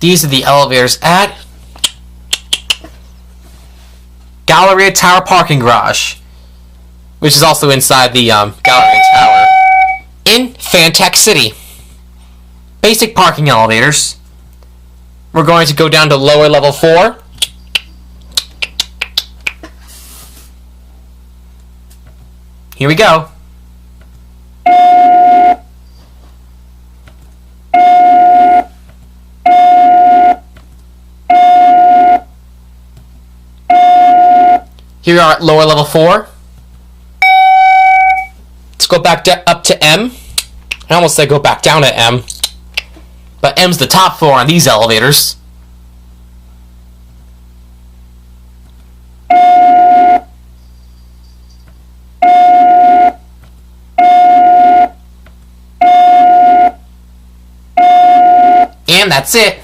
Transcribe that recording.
These are the elevators at Galleria Tower Parking Garage, which is also inside the Galleria Tower in Fantech City. Basic parking elevators. We're going to go down to lower level 4. Here we go. Here we are at lower level 4. Let's go back up to M. I almost said go back down to M. But M's the top floor on these elevators. And that's it.